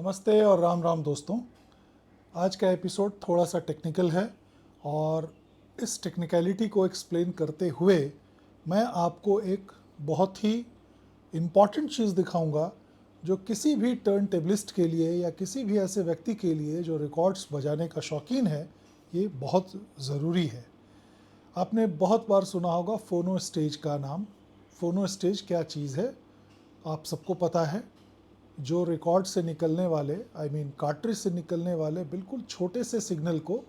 नमस्ते और राम राम दोस्तों। आज का एपिसोड थोड़ा सा टेक्निकल है और इस टेक्निकलिटी को एक्सप्लेन करते हुए मैं आपको एक बहुत ही इम्पॉर्टेंट चीज़ दिखाऊंगा जो किसी भी टर्न टेबलिस्ट के लिए या किसी भी ऐसे व्यक्ति के लिए जो रिकॉर्ड्स बजाने का शौकीन है, ये बहुत ज़रूरी है। आपने बहुत बार सुना होगा फोनो स्टेज का नाम। फोनो स्टेज क्या चीज़ है आप सबको पता है। जो रिकॉर्ड से निकलने वाले कार्ट्रिज से निकलने वाले बिल्कुल छोटे से सिग्नल को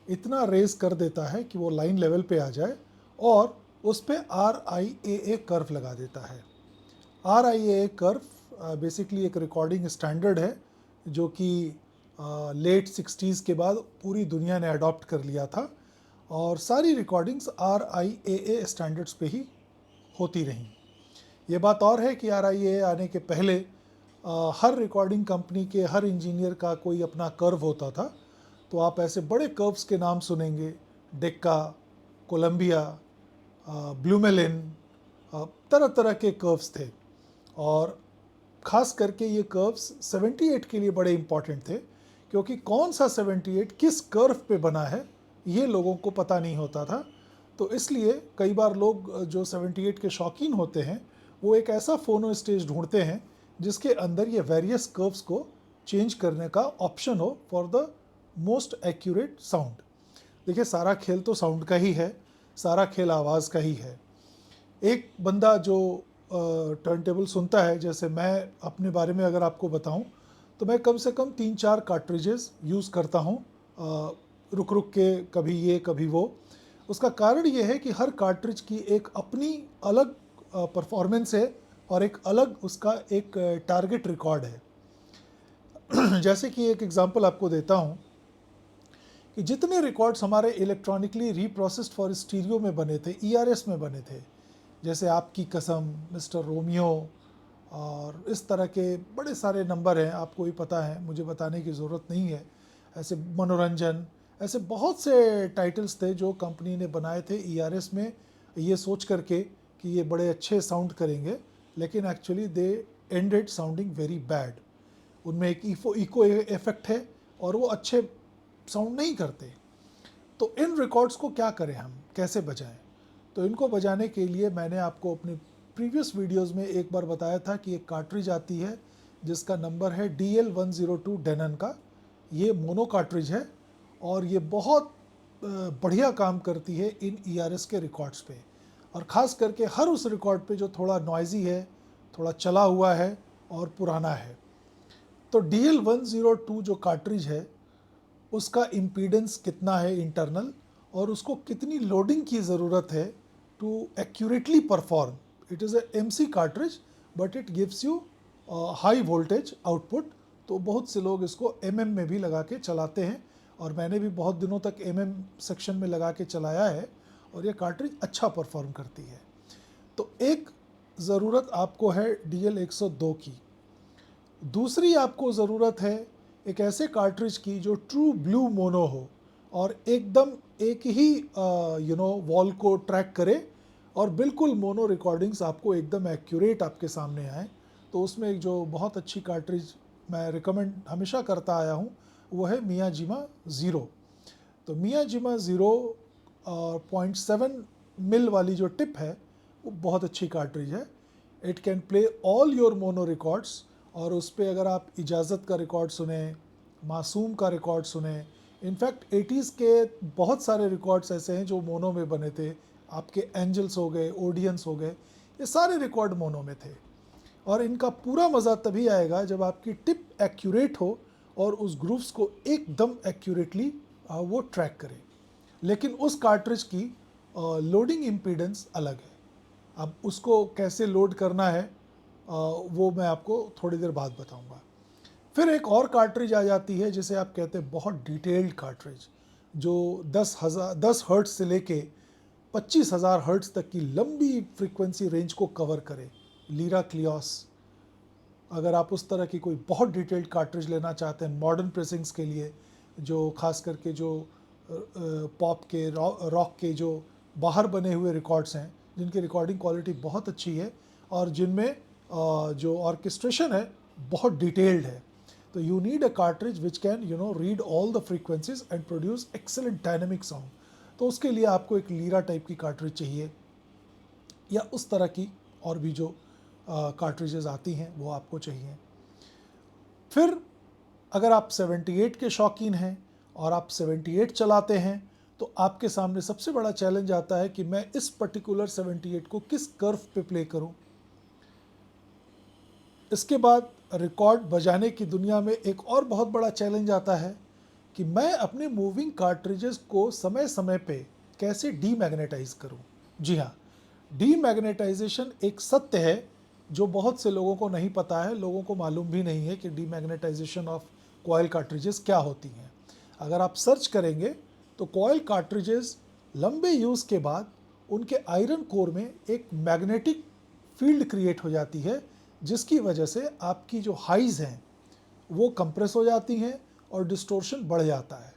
इतना रेज कर देता है कि वो लाइन लेवल पे आ जाए और उस पर RIAA कर्व लगा देता है। RIAA कर्व बेसिकली एक रिकॉर्डिंग स्टैंडर्ड है जो कि लेट 60s के बाद पूरी दुनिया ने अडॉप्ट कर लिया था और सारी रिकॉर्डिंग्स RIAA स्टैंडर्ड्स पे ही होती रहीं। ये बात और है कि RIAA आने के पहले हर रिकॉर्डिंग कंपनी के हर इंजीनियर का कोई अपना कर्व होता था। तो आप ऐसे बड़े कर्व्स के नाम सुनेंगे, डेक्का, कोलंबिया, ब्लूमेलिन, तरह तरह के कर्व्स थे और ख़ास करके ये कर्व्स 78 के लिए बड़े इम्पॉर्टेंट थे क्योंकि कौन सा 78 किस कर्व पे बना है ये लोगों को पता नहीं होता था। तो इसलिए कई बार लोग जो 78 के शौकीन होते हैं वो एक ऐसा फोनो स्टेज ढूंढते हैं जिसके अंदर ये वेरियस कर्व्स को चेंज करने का ऑप्शन हो for the most accurate sound. देखिए, सारा खेल तो साउंड का ही है, सारा खेल आवाज़ का ही है। एक बंदा जो टर्न टेबल सुनता है, जैसे मैं अपने बारे में अगर आपको बताऊं तो मैं कम से कम 3-4 कार्ट्रिजेस यूज़ करता हूं, रुक रुक के, कभी ये कभी वो। उसका कारण ये है कि हर कार्ट्रिज की एक अपनी अलग परफॉर्मेंस है और एक अलग उसका एक टारगेट रिकॉर्ड है। जैसे कि एक एग्जांपल आपको देता हूं कि जितने रिकॉर्ड्स हमारे इलेक्ट्रॉनिकली रीप्रोसेस्ड फॉर स्टीरियो में बने थे, ERS में बने थे, जैसे आपकी कसम, मिस्टर रोमियो और इस तरह के बड़े सारे नंबर हैं, आपको भी पता है, मुझे बताने की ज़रूरत नहीं है। ऐसे मनोरंजन, ऐसे बहुत से टाइटल्स थे जो कंपनी ने बनाए थे ERS में, ये सोच करके कि ये बड़े अच्छे साउंड करेंगे, लेकिन actually they ended sounding very bad. उनमें एक इको इफेक्ट है और वो अच्छे साउंड नहीं करते। तो इन रिकॉर्ड्स को क्या करें, हम कैसे बजाएं? तो इनको बजाने के लिए मैंने आपको अपने प्रीवियस वीडियोस में एक बार बताया था कि एक कार्ट्रिज आती है जिसका नंबर है DL102 डेनन का। ये मोनो कार्ट्रिज है और ये बहुत बढ़िया काम करती है इन ERS के रिकॉर्ड्स पे, और ख़ास करके हर उस रिकॉर्ड पे जो थोड़ा नॉइजी है, थोड़ा चला हुआ है और पुराना है। तो DL102 जो कार्ट्रिज है उसका इम्पीडेंस कितना है इंटरनल, और उसको कितनी लोडिंग की ज़रूरत है to accurately perform. It is a MC cartridge but it gives you high voltage output. तो बहुत से लोग इसको MM में भी लगा के चलाते हैं और मैंने भी बहुत दिनों तक MM सेक्शन में लगा के चलाया है और ये कार्ट्रिज अच्छा परफॉर्म करती है। तो एक ज़रूरत आपको है DL102 की। दूसरी आपको ज़रूरत है एक ऐसे कार्ट्रिज की जो ट्रू ब्लू मोनो हो और एकदम एक ही वॉल को ट्रैक करे और बिल्कुल मोनो रिकॉर्डिंग्स आपको एकदम एक्यूरेट आपके सामने आए। तो उसमें एक जो बहुत अच्छी कार्ट्रिज मैं रिकमेंड हमेशा करता आया हूँ वो है मियाजिमा ज़ीरो। तो मियाजिमा ज़ीरो 0.7 मिल वाली जो टिप है वो बहुत अच्छी कार्ट्रिज है। It can play all your mono records, और उस पर अगर आप इजाज़त का रिकॉर्ड सुने, मासूम का रिकॉर्ड सुने, इनफैक्ट 80s के बहुत सारे रिकॉर्ड्स ऐसे हैं जो मोनो में बने थे। आपके एंजल्स हो गए, ओडियंस हो गए, ये सारे रिकॉर्ड मोनो में थे। और इनका पूरा मज़ा तभी आएगा जब आपकी टिप एक्यूरेट हो और उस ग्रूव्स को एकदम एक्यूरेटली वो ट्रैक करे। लेकिन उस कार्ट्रिज की लोडिंग इम्पीडेंस अलग है। अब उसको कैसे लोड करना है वो मैं आपको थोड़ी देर बाद बताऊंगा। फिर एक और कार्ट्रिज आ जाती है जिसे आप कहते हैं बहुत डिटेल्ड कार्ट्रिज, जो 10 हर्ट्ज से लेके 25,000 हर्ट्ज तक की लंबी फ्रीक्वेंसी रेंज को कवर करे। लीरा क्लियोस, अगर आप उस तरह की कोई बहुत डिटेल्ड कार्ट्रिज लेना चाहते हैं मॉडर्न प्रेसिंग्स के लिए, जो खास करके जो पॉप के, रॉक के जो बाहर बने हुए रिकॉर्ड्स हैं जिनकी रिकॉर्डिंग क्वालिटी बहुत अच्छी है और जिनमें जो ऑर्केस्ट्रेशन है बहुत डिटेल्ड है, तो you need a cartridge which can read all the frequencies and produce excellent dynamic sound. तो उसके लिए आपको एक लीरा टाइप की कार्ट्रिज चाहिए, या उस तरह की और भी जो कार्ट्रिजेज आती हैं वो आपको चाहिए। फिर अगर आप 78 के शौकीन हैं और आप 78 चलाते हैं, तो आपके सामने सबसे बड़ा चैलेंज आता है कि मैं इस पर्टिकुलर 78 को किस कर्व पे प्ले करूं। इसके बाद रिकॉर्ड बजाने की दुनिया में एक और बहुत बड़ा चैलेंज आता है कि मैं अपने मूविंग कार्ट्रिजेस को समय समय पे कैसे डीमैग्नेटाइज करूं। जी हाँ, डीमैग्नेटाइजेशन एक सत्य है जो बहुत से लोगों को नहीं पता है, लोगों को मालूम भी नहीं है कि डीमैग्नेटाइजेशन ऑफ कॉइल कार्ट्रिजेस क्या होती हैं। अगर आप सर्च करेंगे तो कॉइल कार्ट्रिजेस लंबे यूज़ के बाद उनके आयरन कोर में एक मैग्नेटिक फील्ड क्रिएट हो जाती है, जिसकी वजह से आपकी जो हाइज हैं वो कंप्रेस हो जाती हैं और डिस्टोर्शन बढ़ जाता है।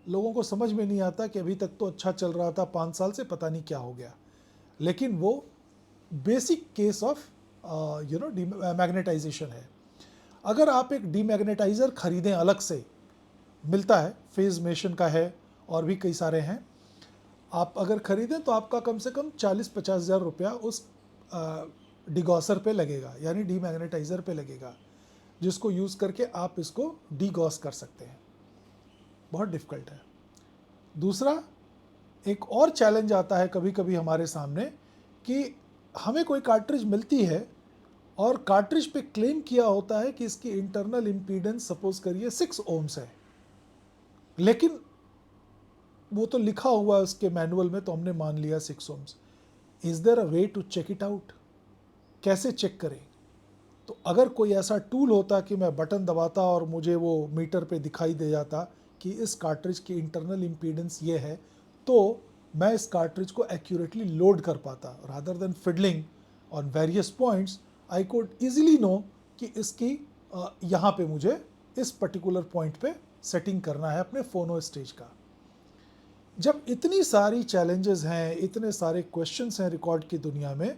लोगों को समझ में नहीं आता कि अभी तक तो अच्छा चल रहा था, 5 साल से पता नहीं क्या हो गया। लेकिन वो बेसिक केस ऑफ मैग्नेटाइजेशन है। अगर आप एक डीमैग्नेटाइज़र खरीदें, अलग से मिलता है, फेज मेशन का है और भी कई सारे हैं, आप अगर खरीदें तो आपका कम से कम 40-50 हज़ार रुपया उस डिगॉसर पे लगेगा, यानी डीमैग्नेटाइज़र पे लगेगा, जिसको यूज़ करके आप इसको डीगॉस कर सकते हैं। बहुत डिफ़िकल्ट है। दूसरा, एक और चैलेंज आता है कभी कभी हमारे सामने कि हमें कोई कार्ट्रिज मिलती है और कार्ट्रिज पे क्लेम किया होता है कि इसकी इंटरनल इम्पीडेंस सपोज करिए 6 ओम्स है, लेकिन वो तो लिखा हुआ है उसके मैनुअल में, तो हमने मान लिया 6 ohms. Is there a way to check it out? कैसे चेक करें? तो अगर कोई ऐसा टूल होता कि मैं बटन दबाता और मुझे वो मीटर पे दिखाई दे जाता कि इस कार्ट्रिज की इंटरनल इम्पीडेंस ये है, तो मैं इस कार्ट्रिज को एक्यूरेटली लोड कर पाता। Rather than fiddling on various points, I could easily know कि इसकी यहाँ पे मुझे इस पर्टिकुलर पॉइंट पे सेटिंग करना है अपने फोनो स्टेज का। जब इतनी सारी चैलेंजेस हैं, इतने सारे क्वेश्चंस हैं रिकॉर्ड की दुनिया में,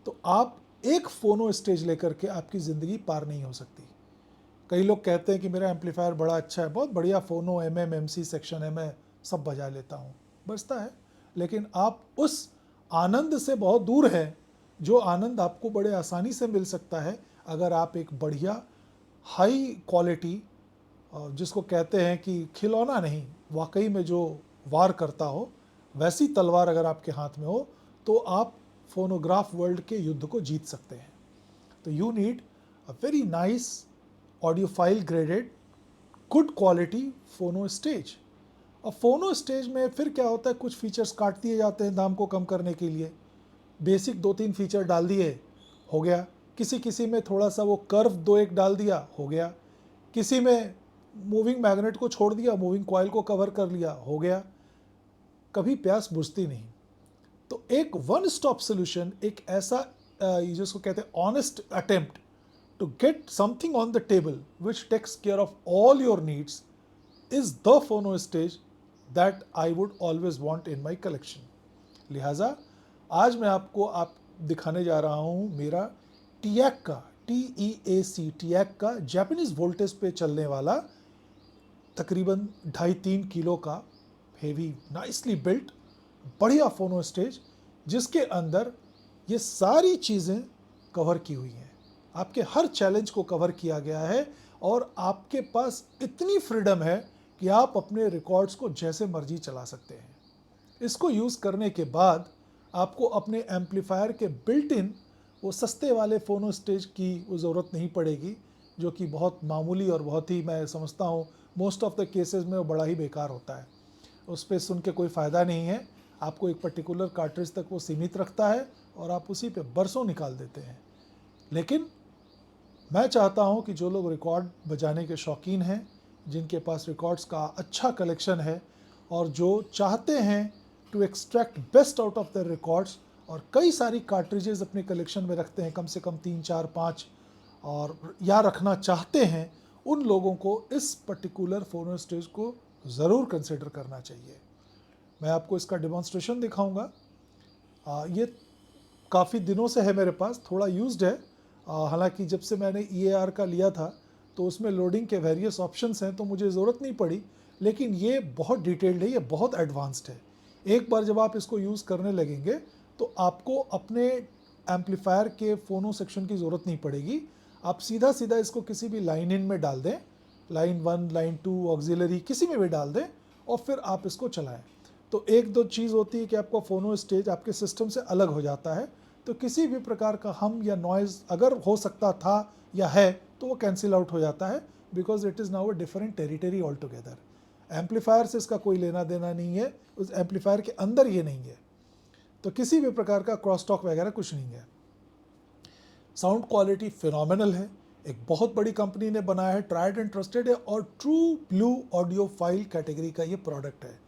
तो आप एक फोनो स्टेज लेकर के आपकी ज़िंदगी पार नहीं हो सकती। कई लोग कहते हैं कि मेरा एम्पलीफायर बड़ा अच्छा है, बहुत बढ़िया फोनो, MC सेक्शन है, मैं सब बजा लेता हूँ, बजता है, लेकिन आप उस आनंद से बहुत दूर हैं जो आनंद आपको बड़े आसानी से मिल सकता है अगर आप एक बढ़िया हाई क्वालिटी, जिसको कहते हैं कि खिलौना नहीं, वाकई में जो वार करता हो, वैसी तलवार अगर आपके हाथ में हो, तो आप फोनोग्राफ वर्ल्ड के युद्ध को जीत सकते हैं। तो you need a very nice audiophile graded good quality फोनो स्टेज। और फोनो स्टेज में फिर क्या होता है, कुछ फीचर्स काट दिए जाते हैं दाम को कम करने के लिए। बेसिक 2-3 फीचर डाल दिए, हो गया। किसी किसी में थोड़ा सा वो कर्व 2-1 डाल दिया, हो गया। किसी में मूविंग मैग्नेट को छोड़ दिया, मूविंग कॉइल को कवर कर लिया, हो गया। कभी प्यास बुझती नहीं। तो एक वन स्टॉप सोल्यूशन, एक ऐसा जिसको कहते हैं honest attempt to get something on the table which takes care of all your needs, is the phono stage that I would always want in my collection. लिहाजा आज मैं आपको दिखाने जा रहा हूँ मेरा TEAC का, TEAC का जापानीज वोल्टेज पे चलने वाला तकरीबन 2.5-3 किलो का हेवी नाइसली बिल्ट बढ़िया फोनो स्टेज, जिसके अंदर ये सारी चीज़ें कवर की हुई हैं। आपके हर चैलेंज को कवर किया गया है और आपके पास इतनी फ्रीडम है कि आप अपने रिकॉर्ड्स को जैसे मर्जी चला सकते हैं। इसको यूज़ करने के बाद आपको अपने एम्पलीफायर के बिल्ट इन वो सस्ते वाले फोनो स्टेज की वो ज़रूरत नहीं पड़ेगी, जो कि बहुत मामूली और बहुत ही, मैं समझता हूँ मोस्ट ऑफ द केसेस में वो बड़ा ही बेकार होता है। उस पर सुन के कोई फ़ायदा नहीं है। आपको एक पर्टिकुलर कार्ट्रिज तक वो सीमित रखता है और आप उसी पे बरसों निकाल देते हैं। लेकिन मैं चाहता हूं कि जो लोग रिकॉर्ड बजाने के शौकीन हैं, जिनके पास रिकॉर्ड्स का अच्छा कलेक्शन है और जो चाहते हैं to extract best out of the records, और कई सारी कार्ट्रिजेज अपने कलेक्शन में रखते हैं, कम से कम 3-4-5, और या रखना चाहते हैं, उन लोगों को इस पर्टिकुलर फोनो स्टेज को ज़रूर कंसिडर करना चाहिए। मैं आपको इसका डेमोन्स्ट्रेशन दिखाऊंगा। ये काफ़ी दिनों से है मेरे पास, थोड़ा यूज्ड है। हालांकि जब से मैंने EAR का लिया था तो उसमें लोडिंग के वेरियस ऑप्शंस हैं, तो मुझे ज़रूरत नहीं पड़ी। लेकिन ये बहुत डिटेल्ड है, ये बहुत एडवांस्ड है। एक बार जब आप इसको यूज़ करने लगेंगे तो आपको अपने एम्पलीफायर के फोनो सेक्शन की ज़रूरत नहीं पड़ेगी। आप सीधा सीधा इसको किसी भी लाइन इन में डाल दें, लाइन 1, लाइन 2, ऑक्सिलरी किसी में भी डाल दें और फिर आप इसको चलाएं। तो एक दो चीज़ होती है कि आपका फोनो स्टेज आपके सिस्टम से अलग हो जाता है, तो किसी भी प्रकार का हम या नॉइज़ अगर हो सकता था या है तो वो कैंसिल आउट हो जाता है, because it is now a different territory all together. Amplifier से इसका कोई लेना देना नहीं है, उस एम्पलीफायर के अंदर ये नहीं है, तो किसी भी प्रकार का क्रॉस टॉक वगैरह कुछ नहीं है। साउंड क्वालिटी फिनोमिनल है, एक बहुत बड़ी कंपनी ने बनाया है, ट्राइड एंड ट्रस्टेड है और true blue audio file category का ये प्रोडक्ट है।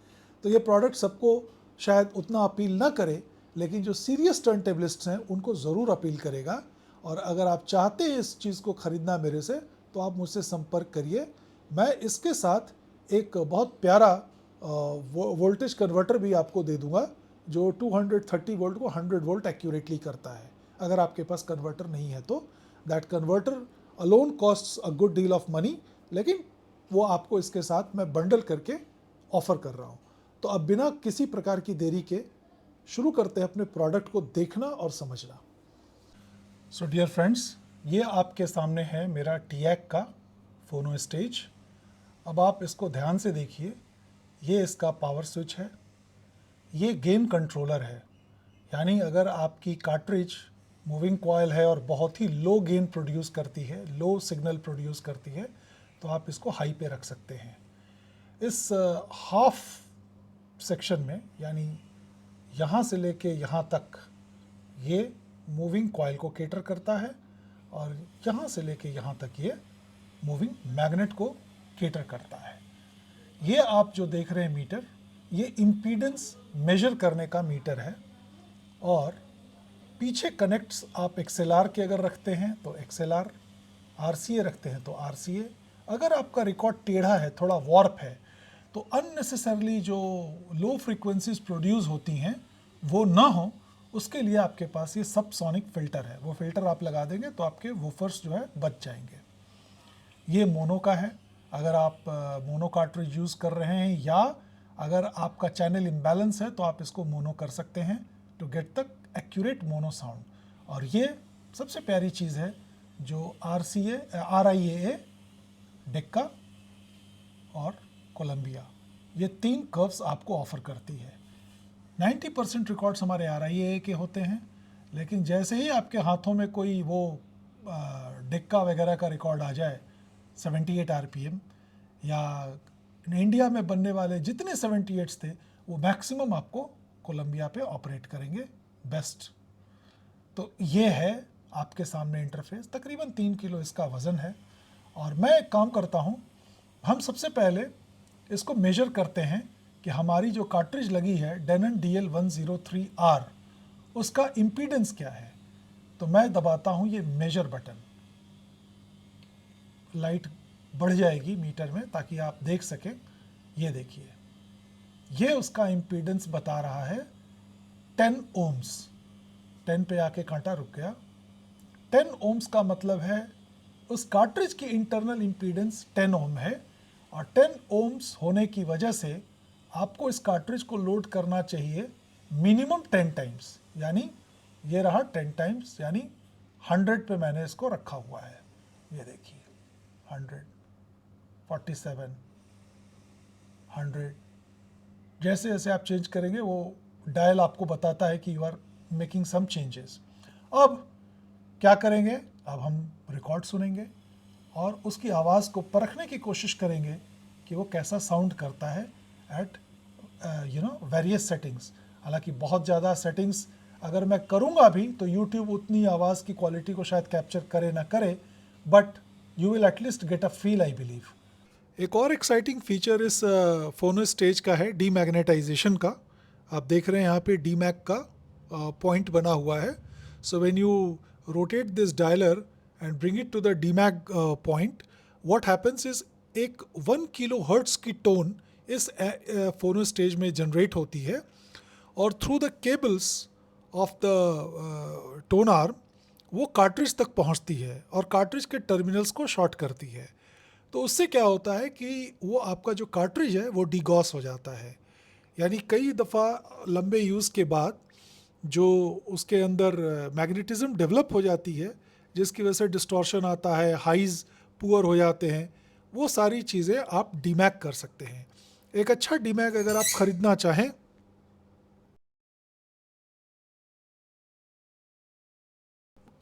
तो ये प्रोडक्ट सबको शायद उतना अपील ना करे, लेकिन जो सीरियस टर्नटेबलिस्ट्स हैं उनको ज़रूर अपील करेगा। और अगर आप चाहते हैं इस चीज़ को ख़रीदना मेरे से, तो आप मुझसे संपर्क करिए। मैं इसके साथ एक बहुत प्यारा वोल्टेज कन्वर्टर भी आपको दे दूंगा, जो 230 वोल्ट को 100 वोल्ट एक्यूरेटली करता है। अगर आपके पास कन्वर्टर नहीं है तो that converter alone costs a good deal of money, लेकिन वो आपको इसके साथ मैं बंडल करके ऑफ़र कर रहा हूँ। तो अब बिना किसी प्रकार की देरी के शुरू करते हैं अपने प्रोडक्ट को देखना और समझना। सो डियर फ्रेंड्स, ये आपके सामने है मेरा टीएक का फोनो स्टेज। अब आप इसको ध्यान से देखिए, ये इसका पावर स्विच है, ये गेन कंट्रोलर है। यानी अगर आपकी कार्ट्रिज मूविंग कॉयल है और बहुत ही लो गेन प्रोड्यूस करती है, लो सिग्नल प्रोड्यूस करती है, तो आप इसको हाई पे रख सकते हैं। इस हाफ सेक्शन में, यानी यहाँ से लेके यहाँ तक, ये मूविंग कॉयल को केटर करता है और यहाँ से लेके यहाँ तक ये मूविंग मैग्नेट को केटर करता है। ये आप जो देख रहे हैं मीटर, ये इम्पीडेंस मेजर करने का मीटर है। और पीछे कनेक्ट्स आप XLR के अगर रखते हैं तो XLR, RCA रखते हैं तो RCA। अगर आपका रिकॉर्ड टेढ़ा है, थोड़ा वॉर्प है, तो अननेसेसरली जो लो फ्रीक्वेंसीज प्रोड्यूस होती हैं वो ना हो, उसके लिए आपके पास ये सब सोनिक फ़िल्टर है। वो फ़िल्टर आप लगा देंगे तो आपके वूफर्स जो है बच जाएंगे। ये मोनो का है, अगर आप मोनो कार्ट्रिज यूज़ कर रहे हैं या अगर आपका चैनल इम्बैलेंस है तो आप इसको मोनो कर सकते हैं to get the accurate mono sound. और ये सबसे प्यारी चीज़ है जो RIAA, डेक्का और कोलंबिया, ये 3 कर्व्स आपको ऑफ़र करती है। 90% रिकॉर्ड्स हमारे RIAA के होते हैं, लेकिन जैसे ही आपके हाथों में कोई वो डेक्का वगैरह का रिकॉर्ड आ जाए 78 RPM, या इंडिया में बनने वाले जितने 78s थे वो मैक्सिमम आपको कोलंबिया पे ऑपरेट करेंगे बेस्ट। तो ये है आपके सामने इंटरफेस, तकरीबन 3 किलो इसका वज़न है। और मैं एक काम करता हूँ, हम सबसे पहले इसको मेजर करते हैं कि हमारी जो कार्ट्रिज लगी है डेनन DL103R, उसका इम्पीडेंस क्या है। तो मैं दबाता हूँ ये मेजर बटन, लाइट बढ़ जाएगी मीटर में ताकि आप देख सकें। ये देखिए, ये उसका इम्पीडेंस बता रहा है 10 ओम्स। 10 पे आके कांटा रुक गया। 10 ओम्स का मतलब है उस कार्ट्रिज की इंटरनल इम्पीडेंस 10 ओम है, और 10 ओम्स होने की वजह से आपको इस कार्ट्रिज को लोड करना चाहिए मिनिमम 10 टाइम्स। यानी ये रहा 10 टाइम्स, यानी 100 पे मैंने इसको रखा हुआ है। ये देखिए 100, 47, 100। जैसे जैसे आप चेंज करेंगे वो डायल आपको बताता है कि you are making some changes. अब क्या करेंगे, अब हम रिकॉर्ड सुनेंगे और उसकी आवाज़ को परखने की कोशिश करेंगे कि वो कैसा साउंड करता है एट वेरियस सेटिंग्स। हालांकि बहुत ज़्यादा सेटिंग्स अगर मैं करूँगा भी तो YouTube उतनी आवाज़ की क्वालिटी को शायद कैप्चर करे ना करे, but you will at least get a feel, I believe. एक और एक्साइटिंग फीचर इस फोनो स्टेज का है डीमैग्नेटाइजेशन का। आप देख रहे हैं यहाँ पे डीमैग का पॉइंट बना हुआ है। So when you rotate this dialer and bring it to the demag point, what happens is एक 1 किलो हर्ट्ज़ की टोन इस फोनो स्टेज में जनरेट होती है, और through the cables of the tone arm वो कार्ट्रिज तक पहुंचती है और कार्ट्रिज के टर्मिनल्स को शॉर्ट करती है। तो उससे क्या होता है कि वो आपका जो कार्ट्रिज है वो डिगॉस हो जाता है, यानी कई दफ़ा लंबे यूज़ के बाद जो उसके अंदर मैग्नेटिज्म डेवलप हो जाती है, जिसकी वजह से डिस्टॉर्शन आता है, हाइज पुअर हो जाते हैं, वो सारी चीज़ें आप डीमैग कर सकते हैं। एक अच्छा डीमैग अगर आप ख़रीदना चाहें,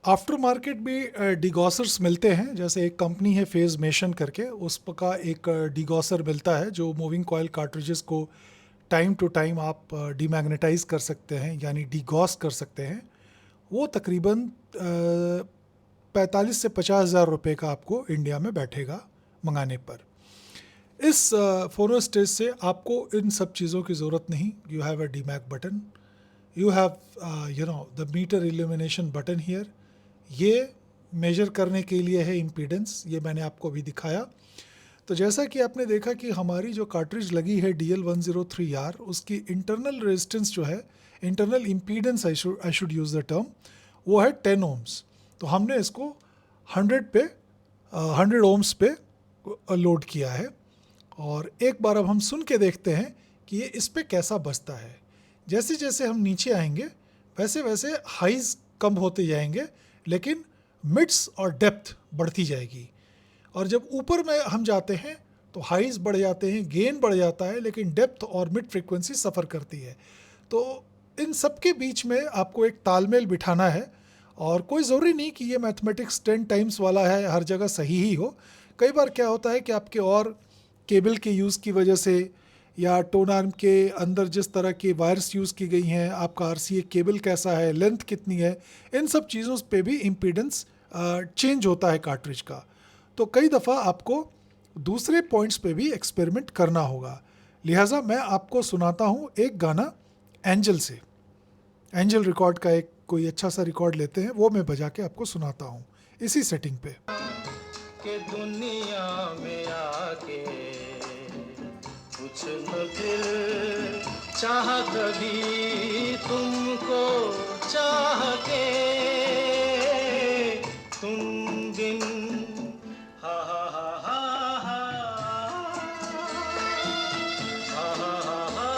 आफ्टर मार्केट भी डिगॉसर्स मिलते हैं। जैसे एक कंपनी है फेज मेशन करके, उस का एक डिगॉसर मिलता है जो मूविंग कॉयल कार्ट्रिजेस को टाइम टू टाइम आप डीमैग्नेटाइज कर सकते हैं, यानी डिगॉस कर सकते हैं। वो तकरीबन 45 से 50 हज़ार रुपये का आपको इंडिया में बैठेगा मंगाने पर। इस फोनो स्टेज से आपको इन सब चीज़ों की ज़रूरत नहीं। You have a demag button, you have you know the meter illumination button here. ये मेजर करने के लिए है इम्पीडेंस, ये मैंने आपको अभी दिखाया। तो जैसा कि आपने देखा कि हमारी जो कार्ट्रिज लगी है DL103R, उसकी इंटरनल रेजिस्टेंस जो है, internal impedance I should use the term, वो है 10 ओम्स। तो हमने इसको 100 ओम्स पे लोड किया है। और एक बार अब हम सुन के देखते हैं कि ये इस पे कैसा बजता है। जैसे जैसे हम नीचे आएंगे वैसे वैसे हाइज कम होते जाएंगे, लेकिन मिड्स और डेप्थ बढ़ती जाएगी। और जब ऊपर में हम जाते हैं तो हाइज बढ़ जाते हैं, गेन बढ़ जाता है, लेकिन डेप्थ और मिड फ्रीक्वेंसी सफ़र करती है। तो इन सब के बीच में आपको एक तालमेल बिठाना है। और कोई ज़रूरी नहीं कि ये मैथमेटिक्स 10 टाइम्स वाला है, हर जगह सही ही हो। कई बार क्या होता है कि आपके और केबल के यूज़ की वजह से, या टोन आर्म के अंदर जिस तरह के वायर्स यूज़ की गई हैं, आपका RCA केबल कैसा है, लेंथ कितनी है, इन सब चीज़ों पे भी इम्पीडेंस चेंज होता है कार्ट्रिज का। तो कई दफ़ा आपको दूसरे पॉइंट्स पे भी एक्सपेरिमेंट करना होगा। लिहाजा मैं आपको सुनाता हूँ एक गाना एंजल से। एंजल रिकॉर्ड का एक कोई अच्छा सा रिकॉर्ड लेते हैं, वो मैं बजा के आपको सुनाता हूँ इसी सेटिंग पे। के दुनिया में आके कुछ न फिर चाह कभी तुमको चाह के तुम बिन हा हा हा हा हा हा हा हा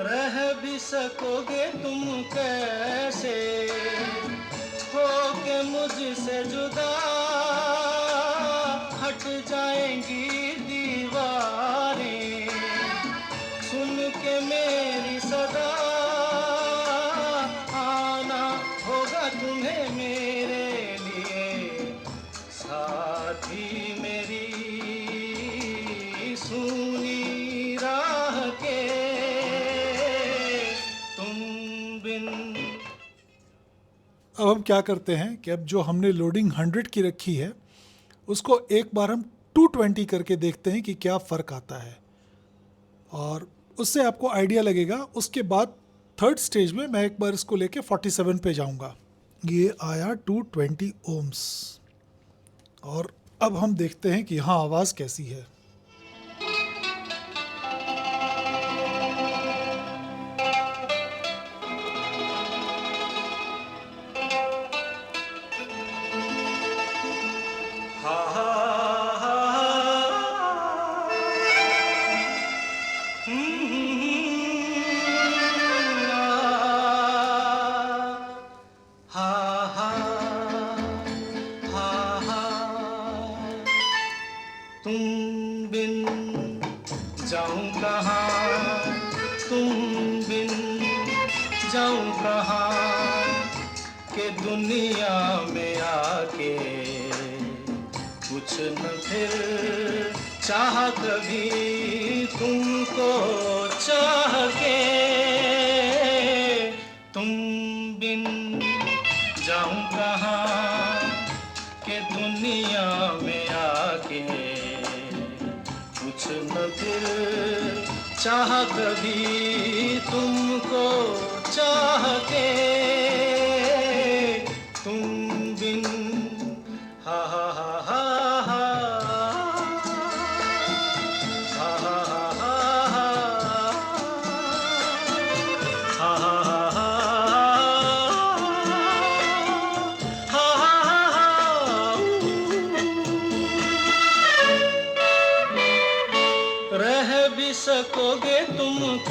रह भी सकोगे तुम कैसे हो के मुझसे जुदा, हट जाएंगी दीवारें सुन के मेरी सदा, आना होगा तुम्हें मेरे लिए साथी मेरी सुनी राह के तुम बिन। अब हम क्या करते हैं कि अब जो हमने लोडिंग 100 की रखी है उसको एक बार हम 220 करके देखते हैं कि क्या फ़र्क आता है, और उससे आपको आइडिया लगेगा। उसके बाद थर्ड स्टेज में मैं एक बार इसको लेके 47 पे जाऊंगा। ये आया 220 ओम्स। और अब हम देखते हैं कि हाँ आवाज़ कैसी है। हा हा हा हा हा हा तुम बिन जाऊं कहाँ, तुम बिन जाऊं कहाँ के दुनिया में आके कुछ न फिर चाह कभी तुमको चाह के तुम बिन जाऊं कहाँ के दुनिया में आके कुछ न फिर चाह कभी तुमको चाह के तुम बिन हा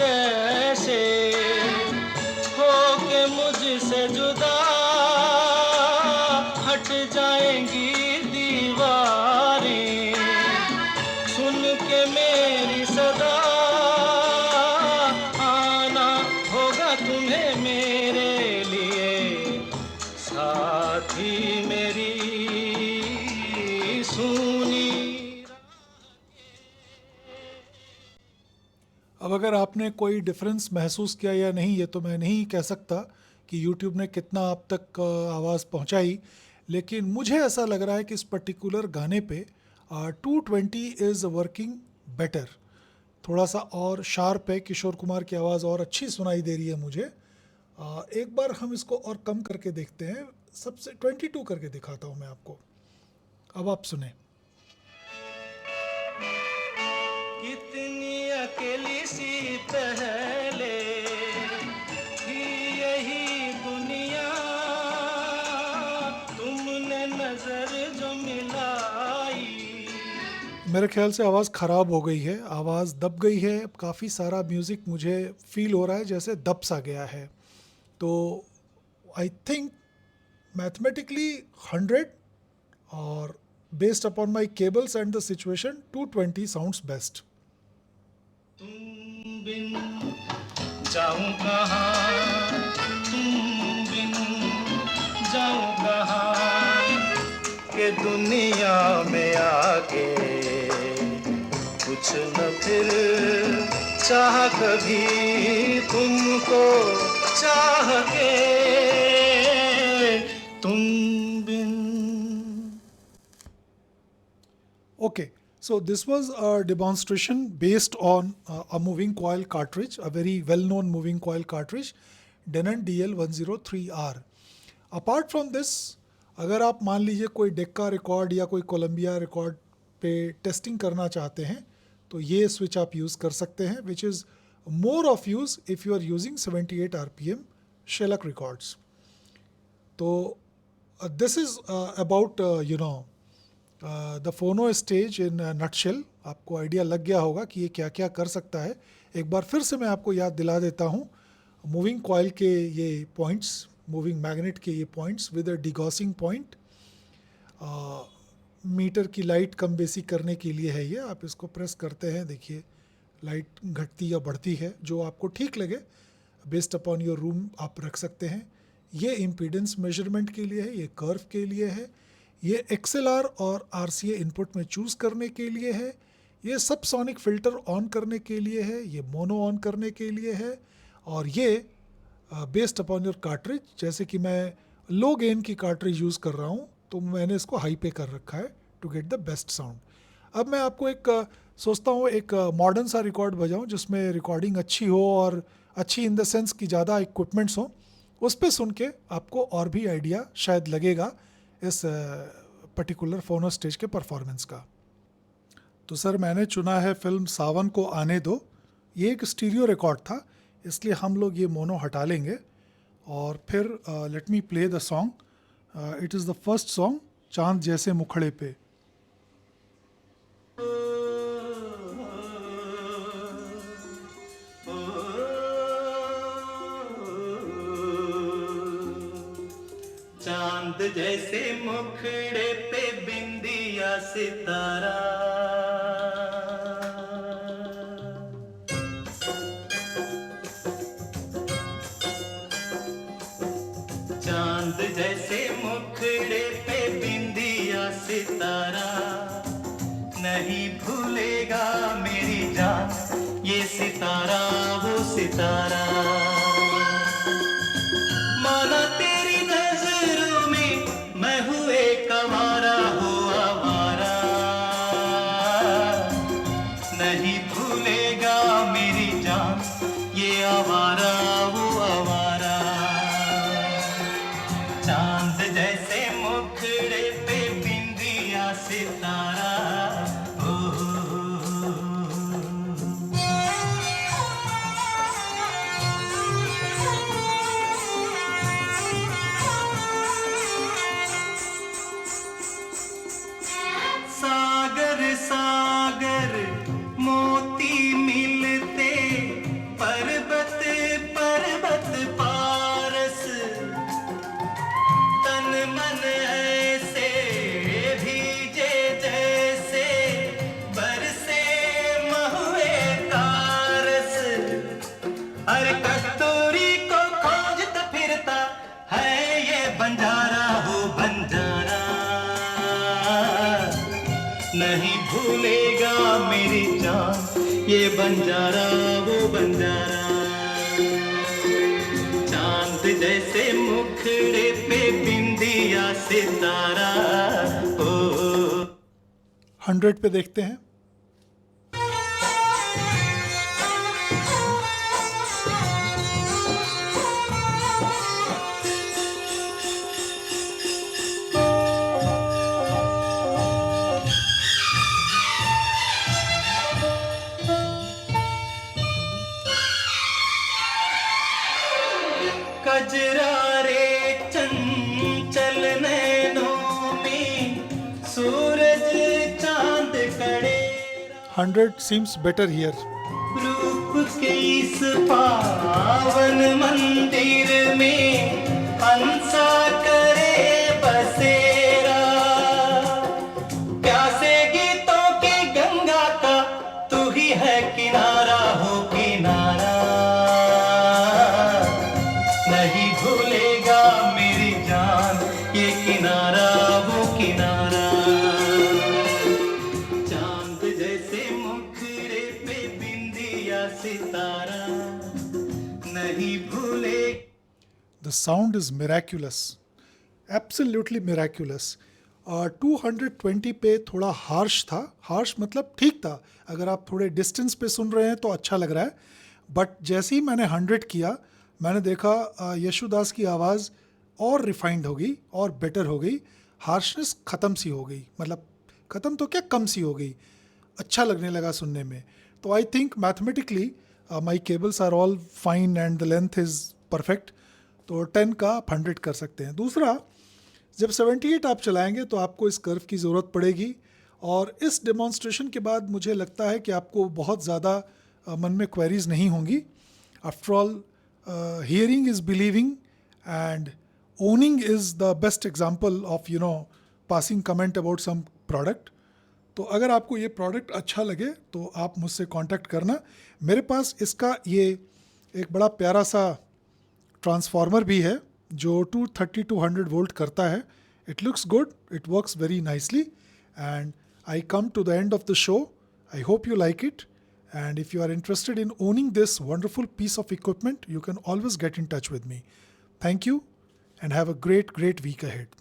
जैसे हो के मुझसे जुदा हट जाएंगी दीवारें, सुन के मेरी सदा आना होगा तुम्हें मेरे लिए, साथी मेरी सुनी। अब अगर आपने कोई डिफरेंस महसूस किया या नहीं, ये तो मैं नहीं कह सकता कि YouTube ने कितना आप तक आवाज़ पहुंचाई, लेकिन मुझे ऐसा लग रहा है कि इस पर्टिकुलर गाने पे 220 इज़ वर्किंग बेटर, थोड़ा सा और शार्प है, किशोर कुमार की आवाज़ और अच्छी सुनाई दे रही है मुझे। एक बार हम इसको और कम करके देखते हैं, सबसे 22 करके दिखाता हूँ मैं आपको, अब आप सुने। कितनी अकेली सी पहले थी यही दुनिया, तुमने नजर जो मिलाई। मेरे ख्याल से आवाज़ ख़राब हो गई है, आवाज़ दब गई है, काफ़ी सारा म्यूज़िक मुझे फील हो रहा है जैसे दब सा गया है। तो आई थिंक मैथमेटिकली 100 और based upon my cables and the situation 220 sounds best. तुम बिन जाऊं कहाँ, तुम बिन जाऊं कहाँ, के दुनिया में आके कुछ न फिर चाह कभी तुमको चाह के, तुम बिन। Okay, so this was a demonstration based on a moving coil cartridge, a very well-known moving coil cartridge, Denon DL103R. Apart from this, अगर आप मान लीजिए कोई डेक्का रिकॉर्ड या कोई कोलंबिया रिकॉर्ड पे टेस्टिंग करना चाहते हैं, तो ये स्विच आप यूज़ कर सकते हैं, which is more of use if you are using 78 RPM shellac records. तो this is about the phono stage in nutshell. आपको आइडिया लग गया होगा कि ये क्या क्या कर सकता है। एक बार फिर से मैं आपको याद दिला देता हूँ, मूविंग कॉइल के ये पॉइंट्स, मूविंग मैग्नेट के ये points with a degaussing point, meter की लाइट कम बेसी करने के लिए है ये। आप इसको प्रेस करते हैं, देखिए लाइट घटती या बढ़ती है, जो आपको ठीक लगे बेस्ड अपॉन योर रूम आप रख सकते हैं। ये इम्पीडेंस मेजरमेंट के लिए है, ये कर्व के लिए है, ये XLR और RCA इनपुट में चूज़ करने के लिए है, ये सब सोनिक फ़िल्टर ऑन करने के लिए है, ये मोनो ऑन करने के लिए है, और ये बेस्ड अपॉन योर कार्ट्रिज, जैसे कि मैं लो गेन की कार्ट्रिज यूज़ कर रहा हूँ तो मैंने इसको हाई पे कर रखा है to get the best sound. अब मैं आपको एक सोचता हूँ एक मॉडर्न सा रिकॉर्ड बजाऊँ जिसमें रिकॉर्डिंग अच्छी हो, और अच्छी इन द सेंस कि ज़्यादा इक्विपमेंट्स हों, उस पे सुन के आपको और भी आइडिया शायद लगेगा इस पर्टिकुलर फोनो स्टेज के परफॉर्मेंस का। तो सर मैंने चुना है फिल्म सावन को आने दो। ये एक स्टीरियो रिकॉर्ड था, इसलिए हम लोग ये मोनो हटा लेंगे और फिर let me play the song. It is the first song, चांद जैसे मुखड़े पे। चांद जैसे मुखड़े पे बिंदिया सितारा, चांद जैसे मुखड़े पे बिंदिया सितारा, नहीं भूलेगा मेरी जान ये सितारा वो सितारा। माना तेरी नजरों में मैं हूँ एक आवारा हो आवारा, नहीं भूलेगा मेरी जान ये आवारा वो आवारा। चांद जैसे मुखड़े पे बिंदिया सितारा, सागर सागर मोती मिलते पर अरे कस्तूरी को खोजता फिरता है ये बंजारा हो बंजारा, नहीं भूलेगा मेरी जान ये बंजारा वो बंजारा। चांद जैसे मुखड़े पे बिंदिया सितारा, ओ 100 पे देखते हैं। कजरारे चंचल नैनों में सूरज चांद कड़े, 100 seems better here. रूप के इस पावन मंदिर में हंसा करे बसेरा, प्यासे गीतों की गंगा का तू ही है किनारा हो किनारा, नहीं भूलेगा मेरी जान ये किनारा वो किनारा। चांद जैसे मुखड़े पे बिंदिया सितारा, नहीं भूले। The sound is miraculous, absolutely miraculous. 220 पे थोड़ा हार्श था, हार्श मतलब ठीक था, अगर आप थोड़े डिस्टेंस पे सुन रहे हैं तो अच्छा लग रहा है, बट जैसे ही मैंने 100 किया मैंने देखा यशुदास की आवाज़ और रिफाइंड हो गई और बेटर हो गई, हार्शनेस ख़त्म सी हो गई, मतलब ख़त्म तो क्या कम सी हो गई, अच्छा लगने लगा सुनने में। तो I think mathematically my cables are all fine and the length is perfect, तो 10 का आप 100 कर सकते हैं। दूसरा, जब 78 आप चलाएंगे तो आपको इस कर्व की ज़रूरत पड़ेगी, और इस डेमॉन्स्ट्रेशन के बाद मुझे लगता है कि आपको बहुत ज़्यादा मन में क्वेरीज नहीं होंगी। After all hearing is believing and owning is the best example of passing comment about some product. तो अगर आपको ये प्रोडक्ट अच्छा लगे तो आप मुझसे कांटेक्ट करना। मेरे पास इसका ये एक बड़ा प्यारा सा ट्रांसफार्मर भी है जो 230 to 100 वोल्ट करता है। It looks good, it works very nicely, and I come to the end of the show. I hope you like it. And if you are interested in owning this wonderful piece of equipment, you can always get in touch with me. Thank you and have a great week ahead.